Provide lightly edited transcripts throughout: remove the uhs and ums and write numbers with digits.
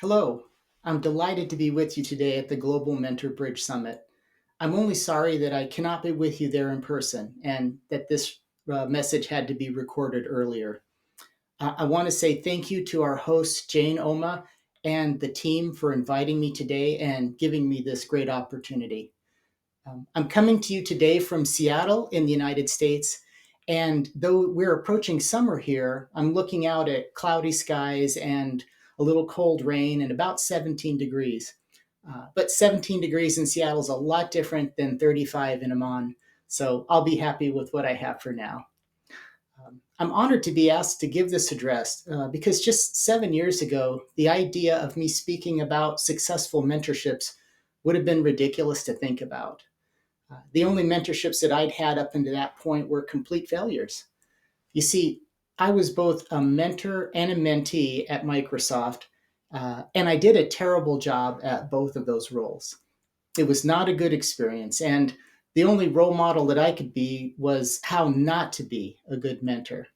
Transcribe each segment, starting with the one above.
Hello, I'm delighted to be with you today at the Global Mentor Bridge Summit. I'm only sorry that I cannot be with you there in person and that this message had to be recorded earlier. I want to say thank you to our host, Jane Oma, and the team for inviting me today and giving me this great opportunity. I'm coming to you today from Seattle in the United States. And though we're approaching summer here, I'm looking out at cloudy skies and a little cold rain and about 17 degrees. But 17 degrees in Seattle is a lot different than 35 in Amman. So I'll be happy with what I have for now. I'm honored to be asked to give this address because just 7 years ago, the idea of me speaking about successful mentorships would have been ridiculous to think about. The only mentorships that I'd had up until that point were complete failures. You see, I was both a mentor and a mentee at Microsoft, and I did a terrible job at both of those roles. It was not a good experience, and the only role model that I could be was how not to be a good mentor.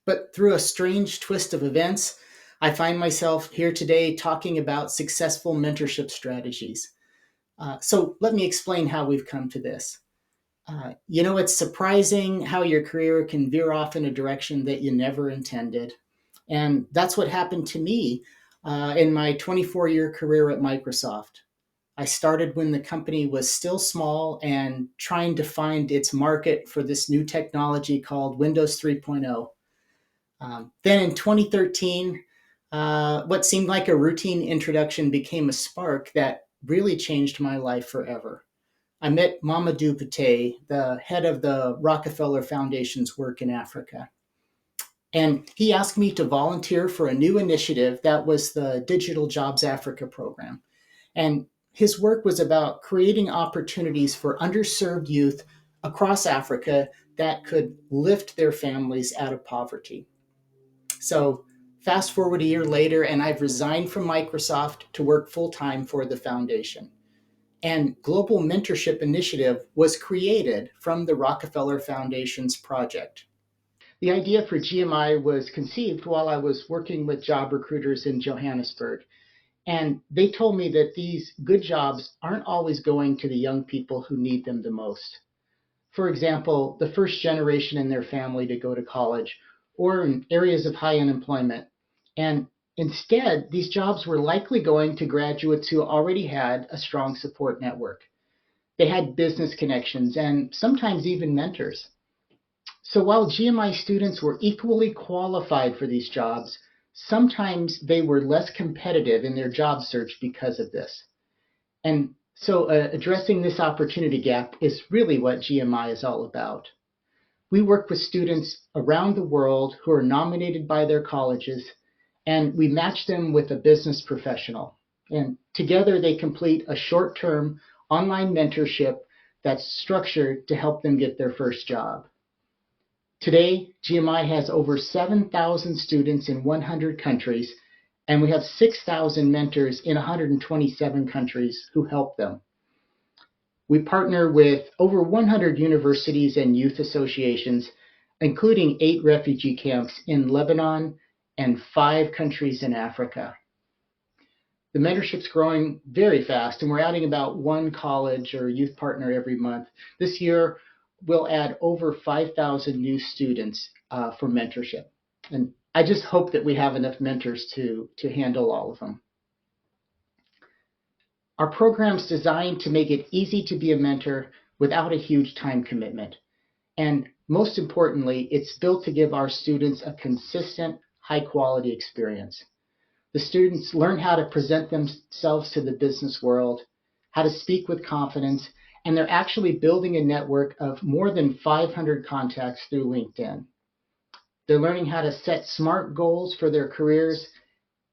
But through a strange twist of events, I find myself here today talking about successful mentorship strategies. So let me explain how we've come to this. It's surprising how your career can veer off in a direction that you never intended. And that's what happened to me in my 24-year career at Microsoft. I started when the company was still small and trying to find its market for this new technology called Windows 3.0. Then in 2013, what seemed like a routine introduction became a spark that really changed my life forever. I met Mamadou Pate, the head of the Rockefeller Foundation's work in Africa. And he asked me to volunteer for a new initiative that was the Digital Jobs Africa program. And his work was about creating opportunities for underserved youth across Africa that could lift their families out of poverty. So, fast forward a year later, and I've resigned from Microsoft to work full time for the foundation. And Global Mentorship Initiative was created from the Rockefeller Foundation's project. The idea for GMI was conceived while I was working with job recruiters in Johannesburg. And they told me that these good jobs aren't always going to the young people who need them the most. For example, the first generation in their family to go to college or in areas of high unemployment. And instead, these jobs were likely going to graduates who already had a strong support network. They had business connections and sometimes even mentors. So while GMI students were equally qualified for these jobs, sometimes they were less competitive in their job search because of this. And so addressing this opportunity gap is really what GMI is all about. We work with students around the world who are nominated by their colleges, and we match them with a business professional. And together they complete a short-term online mentorship that's structured to help them get their first job. Today, GMI has over 7,000 students in 100 countries, and we have 6,000 mentors in 127 countries who help them. We partner with over 100 universities and youth associations, including 8 refugee camps in Lebanon and 5 countries in Africa. The mentorship's growing very fast, and we're adding about one college or youth partner every month. This year, we'll add over 5,000 new students for mentorship. And I just hope that we have enough mentors to handle all of them. Our program's designed to make it easy to be a mentor without a huge time commitment. And most importantly, it's built to give our students a consistent, high quality experience. The students learn how to present themselves to the business world, how to speak with confidence, and they're actually building a network of more than 500 contacts through LinkedIn. They're learning how to set smart goals for their careers,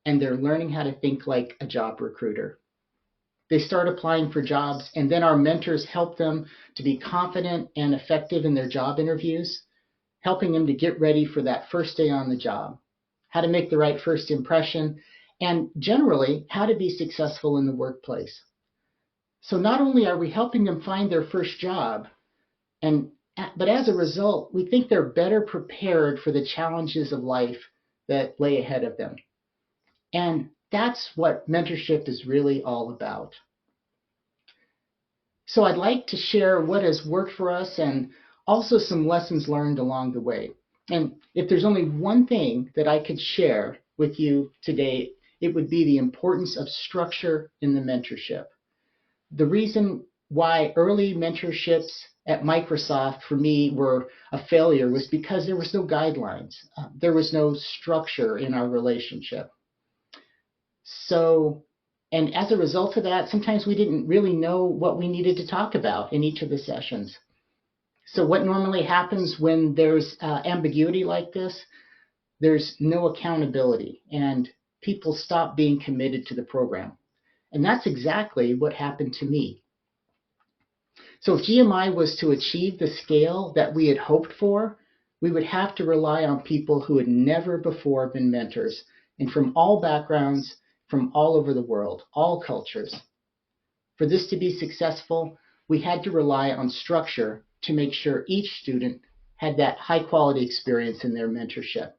and they're learning how to think like a job recruiter. They start applying for jobs, and then our mentors help them to be confident and effective in their job interviews, helping them to get ready for that first day on the job, how to make the right first impression, and generally, how to be successful in the workplace. So not only are we helping them find their first job, but as a result, we think they're better prepared for the challenges of life that lay ahead of them. And That's what mentorship is really all about. So I'd like to share what has worked for us and also some lessons learned along the way. And if there's only one thing that I could share with you today, it would be the importance of structure in the mentorship. The reason why early mentorships at Microsoft for me were a failure was because there was no guidelines. There was no structure in our relationship. So, and as a result of that, sometimes we didn't really know what we needed to talk about in each of the sessions. So, what normally happens when there's ambiguity like this, there's no accountability and people stop being committed to the program. And that's exactly what happened to me. So, if GMI was to achieve the scale that we had hoped for, we would have to rely on people who had never before been mentors and from all backgrounds, from all over the world, all cultures. For this to be successful, we had to rely on structure to make sure each student had that high quality experience in their mentorship.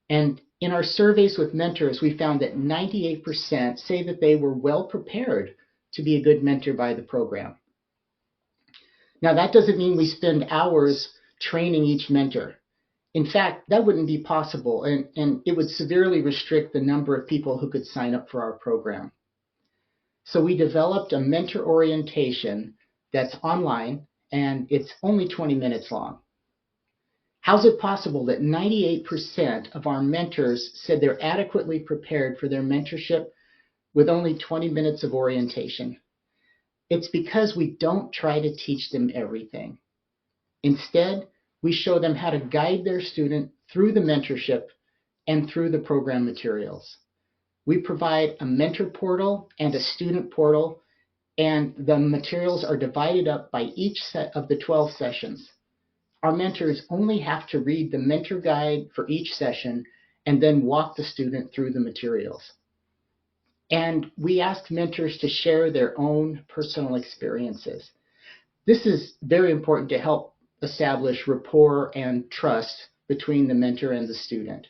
And in our surveys with mentors, we found that 98% say that they were well prepared to be a good mentor by the program. Now, that doesn't mean we spend hours training each mentor. In fact, that wouldn't be possible, and it would severely restrict the number of people who could sign up for our program. So we developed a mentor orientation that's online, and it's only 20 minutes long. How's it possible that 98% of our mentors said they're adequately prepared for their mentorship with only 20 minutes of orientation? It's because we don't try to teach them everything. Instead, we show them how to guide their student through the mentorship and through the program materials. We provide a mentor portal and a student portal, and the materials are divided up by each set of the 12 sessions. Our mentors only have to read the mentor guide for each session and then walk the student through the materials. And we ask mentors to share their own personal experiences. This is very important to help establish rapport and trust between the mentor and the student.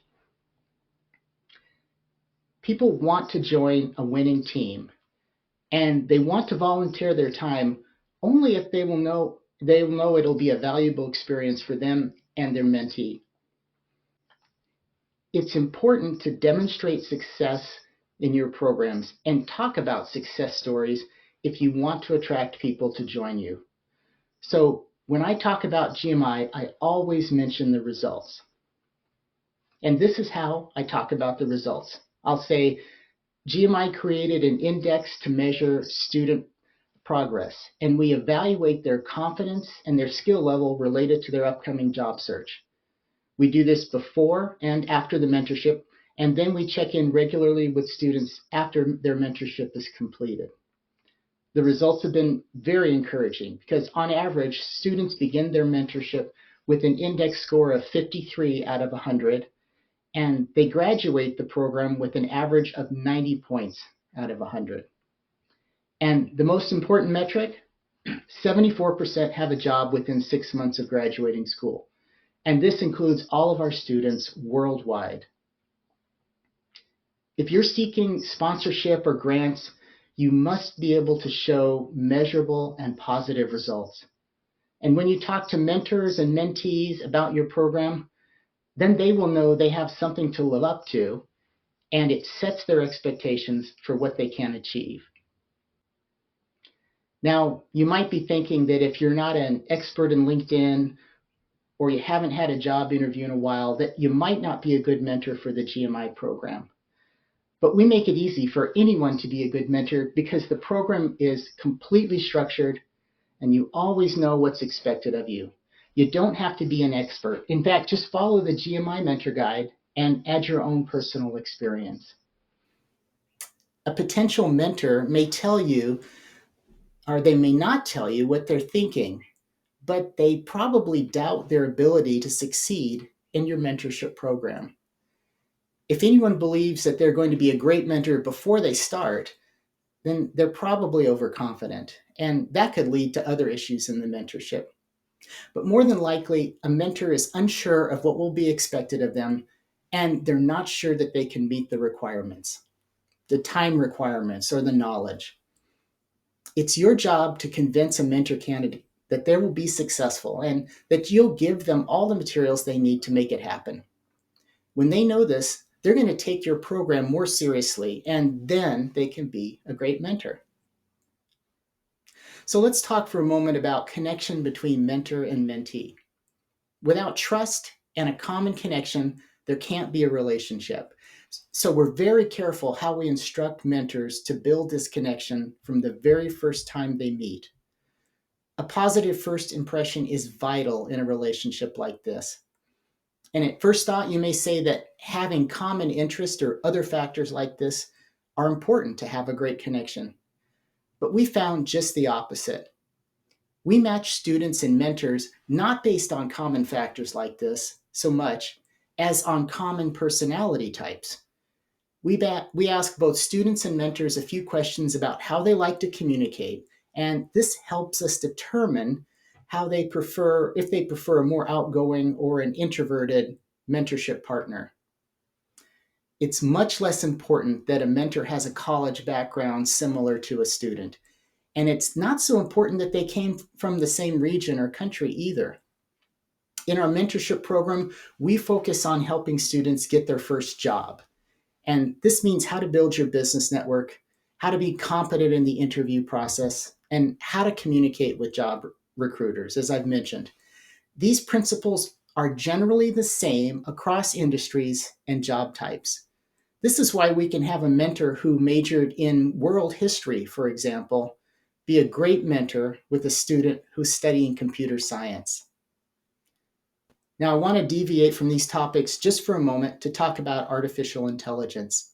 People want to join a winning team, and they want to volunteer their time only if they'll know it'll be a valuable experience for them and their mentee. It's important to demonstrate success in your programs and talk about success stories if you want to attract people to join you. So when I talk about GMI, I always mention the results. And this is how I talk about the results. I'll say GMI created an index to measure student progress, and we evaluate their confidence and their skill level related to their upcoming job search. We do this before and after the mentorship, and then we check in regularly with students after their mentorship is completed. The results have been very encouraging because on average, students begin their mentorship with an index score of 53 out of 100, and they graduate the program with an average of 90 points out of 100. And the most important metric, 74% have a job within 6 months of graduating school. And this includes all of our students worldwide. If you're seeking sponsorship or grants, you must be able to show measurable and positive results. And when you talk to mentors and mentees about your program, then they will know they have something to live up to, and it sets their expectations for what they can achieve. Now, you might be thinking that if you're not an expert in LinkedIn or you haven't had a job interview in a while, that you might not be a good mentor for the GMI program. But we make it easy for anyone to be a good mentor because the program is completely structured and you always know what's expected of you. You don't have to be an expert. In fact, just follow the GMI mentor guide and add your own personal experience. A potential mentor may tell you, or they may not tell you what they're thinking, but they probably doubt their ability to succeed in your mentorship program. If anyone believes that they're going to be a great mentor before they start, then they're probably overconfident, and that could lead to other issues in the mentorship. But more than likely, a mentor is unsure of what will be expected of them, and they're not sure that they can meet the requirements. the time requirements, or the knowledge. It's your job to convince a mentor candidate that they will be successful and that you'll give them all the materials they need to make it happen. When they know this, they're going to take your program more seriously, and then they can be a great mentor. So let's talk for a moment about connection between mentor and mentee. Without trust and a common connection, there can't be a relationship. So we're very careful how we instruct mentors to build this connection from the very first time they meet. A positive first impression is vital in a relationship like this. And at first thought, you may say that having common interest or other factors like this are important to have a great connection. But we found just the opposite. We match students and mentors not based on common factors like this so much as on common personality types. We ask both students and mentors a few questions about how they like to communicate, and this helps us determine if they prefer a more outgoing or an introverted mentorship partner. It's much less important that a mentor has a college background similar to a student. And it's not so important that they came from the same region or country either. In our mentorship program, we focus on helping students get their first job. And this means how to build your business network, how to be competent in the interview process, and how to communicate with job recruiters, as I've mentioned. These principles are generally the same across industries and job types. This is why we can have a mentor who majored in world history, for example, be a great mentor with a student who's studying computer science. Now, I want to deviate from these topics just for a moment to talk about artificial intelligence.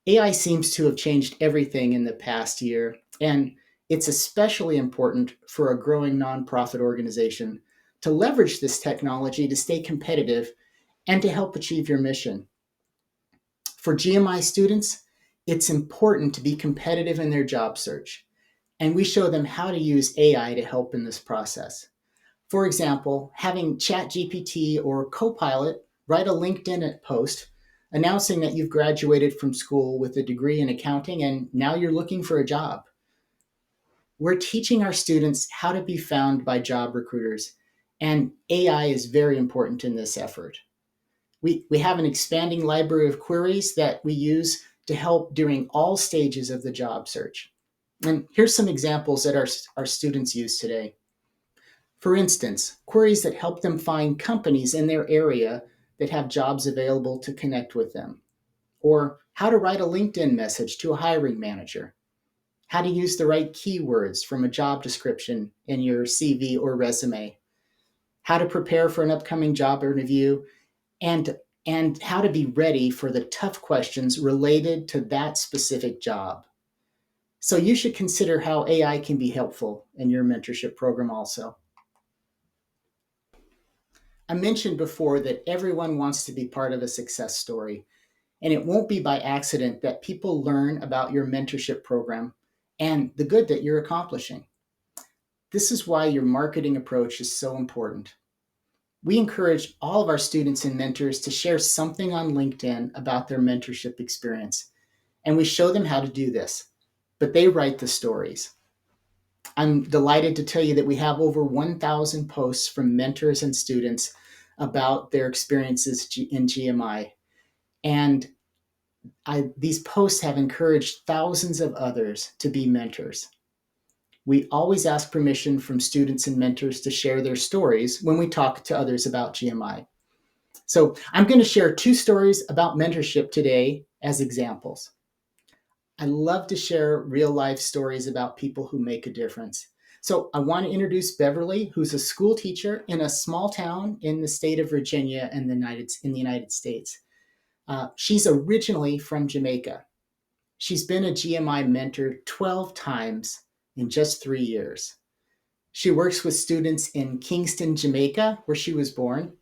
AI seems to have changed everything in the past year, and it's especially important for a growing nonprofit organization to leverage this technology to stay competitive and to help achieve your mission. For GMI students, it's important to be competitive in their job search, and we show them how to use AI to help in this process. For example, having ChatGPT or Copilot write a LinkedIn post announcing that you've graduated from school with a degree in accounting and now you're looking for a job. We're teaching our students how to be found by job recruiters, and AI is very important in this effort. We have an expanding library of queries that we use to help during all stages of the job search. And here's some examples that our students use today. For instance, queries that help them find companies in their area that have jobs available to connect with them, or how to write a LinkedIn message to a hiring manager, how to use the right keywords from a job description in your CV or resume, how to prepare for an upcoming job interview, and how to be ready for the tough questions related to that specific job. So you should consider how AI can be helpful in your mentorship program also. I mentioned before that everyone wants to be part of a success story, and it won't be by accident that people learn about your mentorship program and the good that you're accomplishing. This is why your marketing approach is so important. We encourage all of our students and mentors to share something on LinkedIn about their mentorship experience, and we show them how to do this, but they write the stories. I'm delighted to tell you that we have over 1,000 posts from mentors and students about their experiences in GMI. And these posts have encouraged thousands of others to be mentors. We always ask permission from students and mentors to share their stories when we talk to others about GMI. So I'm going to share 2 stories about mentorship today as examples. I love to share real life stories about people who make a difference. So I want to introduce Beverly, who's a school teacher in a small town in the state of Virginia in the United States. She's originally from Jamaica. She's been a GMI mentor 12 times in just 3 years. She works with students in Kingston, Jamaica, where she was born.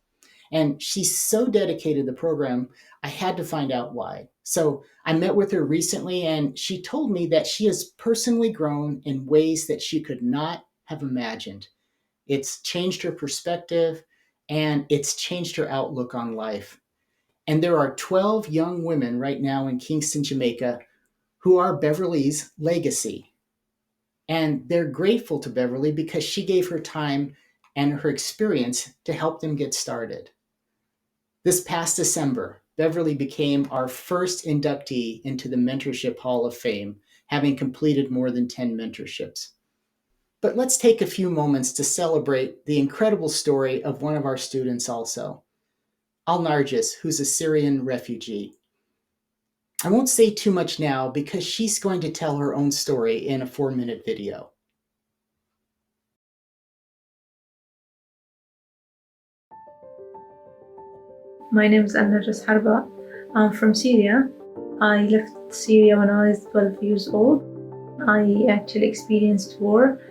And she's so dedicated to the program, I had to find out why. So I met with her recently, and she told me that she has personally grown in ways that she could not have imagined. It's changed her perspective, and it's changed her outlook on life. And there are 12 young women right now in Kingston, Jamaica, who are Beverly's legacy. And they're grateful to Beverly because she gave her time and her experience to help them get started. This past December, Beverly became our first inductee into the Mentorship Hall of Fame, having completed more than 10 mentorships. But let's take a few moments to celebrate the incredible story of one of our students also, Al Nargis, who's a Syrian refugee. I won't say too much now because she's going to tell her own story in a 4-minute video. My name is Nargis Harba. I'm from Syria. I left Syria when I was 12 years old. I actually experienced war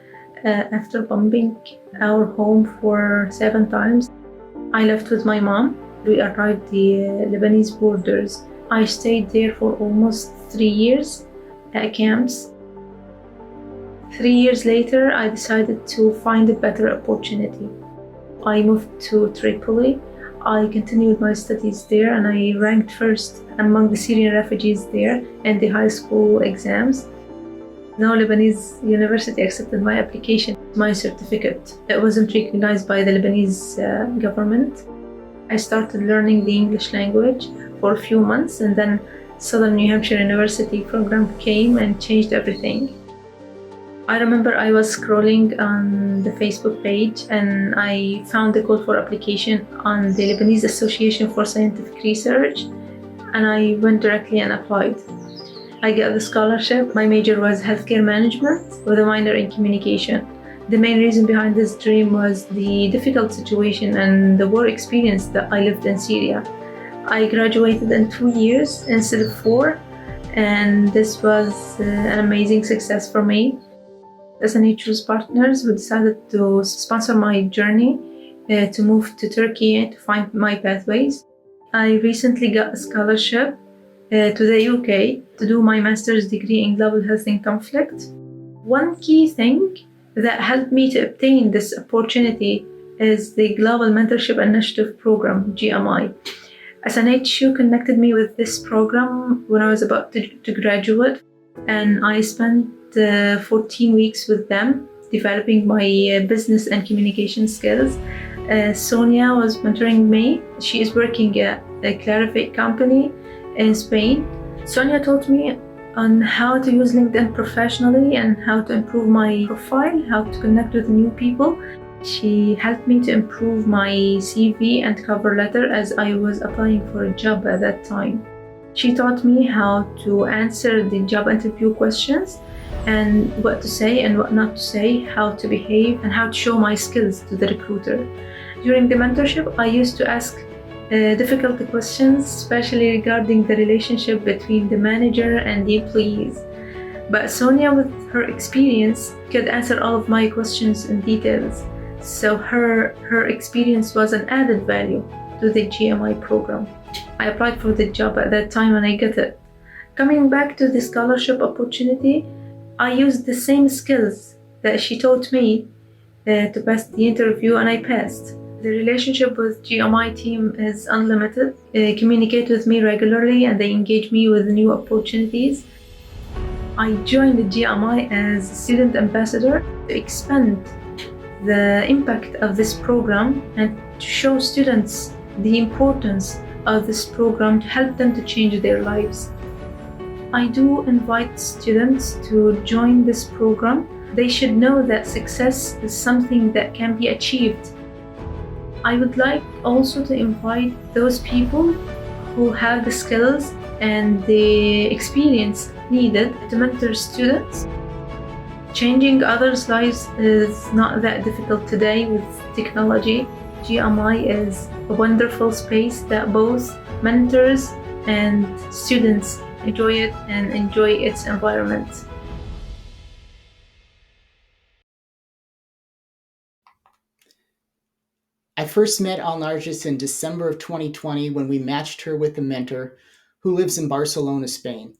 after bombing our home for 7 times. I left with my mom. We arrived the Lebanese borders. I stayed there for almost 3 years at camps. 3 years later, I decided to find a better opportunity. I moved to Tripoli. I continued my studies there and I ranked first among the Syrian refugees there in the high school exams. Now Lebanese university accepted my application, my certificate. It wasn't recognized by the Lebanese government. I started learning the English language for a few months and then Southern New Hampshire University program came and changed everything. I remember I was scrolling on the Facebook page and I found the call for application on the Lebanese Association for Scientific Research and I went directly and applied. I got the scholarship. My major was healthcare management with a minor in communication. The main reason behind this dream was the difficult situation and the war experience that I lived in Syria. I graduated in 2 years instead of 4 and this was an amazing success for me. SNH's partners, we decided to sponsor my journey to move to Turkey to find my pathways. I recently got a scholarship to the UK to do my master's degree in global health and conflict. One key thing that helped me to obtain this opportunity is the Global Mentorship Initiative Program, GMI. SNHU connected me with this program when I was about to graduate, and I spent 14 weeks with them, developing my business and communication skills. Sonia was mentoring me. She is working at a Clarivate company in Spain. Sonia taught me on how to use LinkedIn professionally and how to improve my profile, how to connect with new people. She helped me to improve my CV and cover letter as I was applying for a job at that time. She taught me how to answer the job interview questions and what to say and what not to say, how to behave, and how to show my skills to the recruiter. During the mentorship, I used to ask difficult questions, especially regarding the relationship between the manager and the employees. But Sonia, with her experience, could answer all of my questions in details. So her experience was an added value to the GMI program. I applied for the job at that time and I got it. Coming back to the scholarship opportunity, I used the same skills that she taught me to pass the interview and I passed. The relationship with GMI team is unlimited. They communicate with me regularly and they engage me with new opportunities. I joined the GMI as a student ambassador to expand the impact of this program and to show students the importance of this program to help them to change their lives. I do invite students to join this program. They should know that success is something that can be achieved. I would like also to invite those people who have the skills and the experience needed to mentor students. Changing others' lives is not that difficult today with technology. GMI is a wonderful space that both mentors and students enjoy it and enjoy its environment. I first met Al Nargis in December of 2020 when we matched her with a mentor who lives in Barcelona, Spain.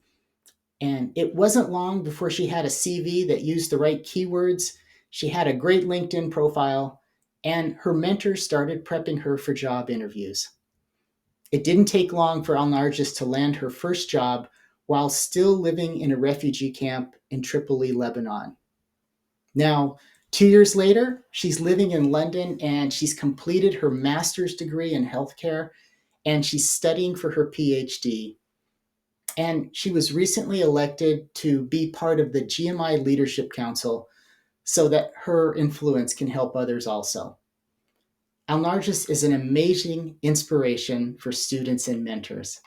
And it wasn't long before she had a CV that used the right keywords. She had a great LinkedIn profile, and her mentor started prepping her for job interviews. It didn't take long for Al Nargis to land her first job while still living in a refugee camp in Tripoli, Lebanon. Now, 2 years later, she's living in London and she's completed her master's degree in healthcare and she's studying for her PhD. And she was recently elected to be part of the GMI Leadership Council so that her influence can help others also. Alnarjis is an amazing inspiration for students and mentors.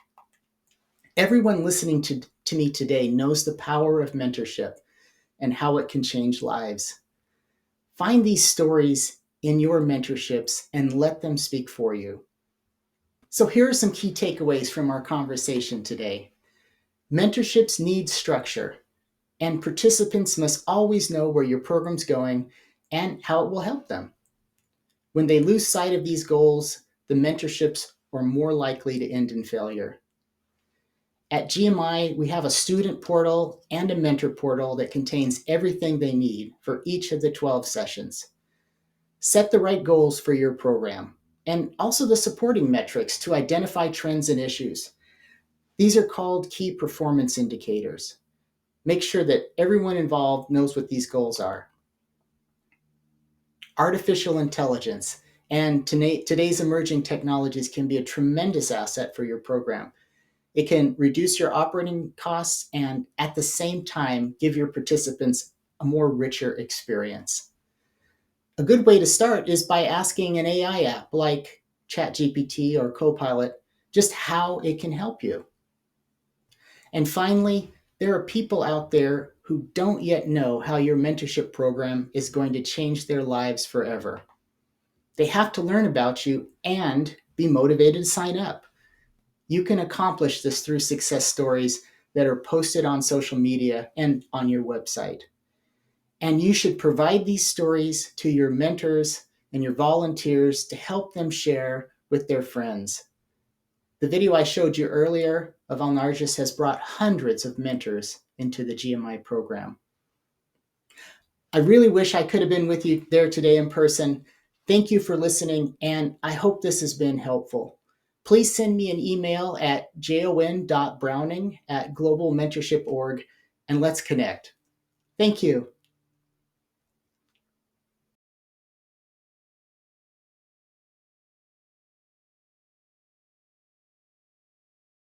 Everyone listening to me today knows the power of mentorship and how it can change lives. Find these stories in your mentorships and let them speak for you. So, here are some key takeaways from our conversation today. Mentorships need structure, and participants must always know where your program's going and how it will help them. When they lose sight of these goals, the mentorships are more likely to end in failure. At GMI, we have a student portal and a mentor portal that contains everything they need for each of the 12 sessions. Set the right goals for your program and also the supporting metrics to identify trends and issues. These are called key performance indicators. Make sure that everyone involved knows what these goals are. Artificial intelligence and today's emerging technologies can be a tremendous asset for your program. It can reduce your operating costs and at the same time give your participants a more richer experience. A good way to start is by asking an AI app like ChatGPT or Copilot just how it can help you. And finally, there are people out there who don't yet know how your mentorship program is going to change their lives forever. They have to learn about you and be motivated to sign up. You can accomplish this through success stories that are posted on social media and on your website. And you should provide these stories to your mentors and your volunteers to help them share with their friends. The video I showed you earlier of Alnarjis has brought hundreds of mentors into the GMI program. I really wish I could have been with you there today in person. Thank you for listening, and I hope this has been helpful. Please send me an email at jon.browning@globalmentorship.org and let's connect. Thank you.